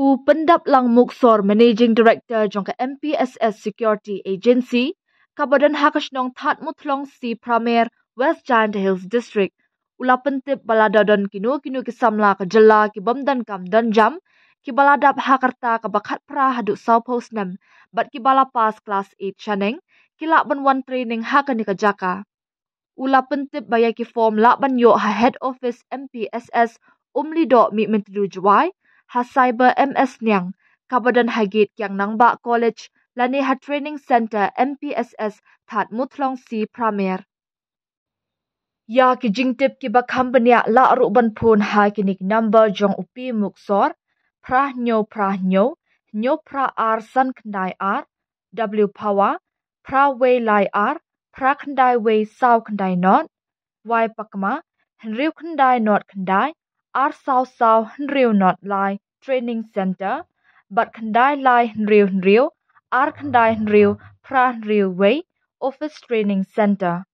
Ku pendap lang muksor Managing Director jongka MPSS Security Agency, kabadan hakasnong That Mutlong si Pramer West Giant Hills District. Ula pentip baladadon kinu kisamla ke jela ki bamdan kam dan jam, ki baladap hakarta ke bakat pra haduk South Post 6, bat ki balapas kelas 8 chaneng, ki lakban one training hakan ni ke jaka. Ula pentip bayar ki form lakban yo ha head office MPSS lido mi mentedu juai, ha cyber MS niang, kabadan hagit yang nangba college, lani ha training center MPSS That Mutlong si Pramer. Ya ki jingtip ki ba company la ruban pun ha kinik number jong upi muksor, prah nyo, nyo pra ar san kendai ar, W power, pra way lai ar, pra kendai way saw kendai not, Y pakma, henriu kendai not kendai, ar saw henriu not lai, training center, but kendai lai henriu, ar kendai henriu, pra henriu way, office training center.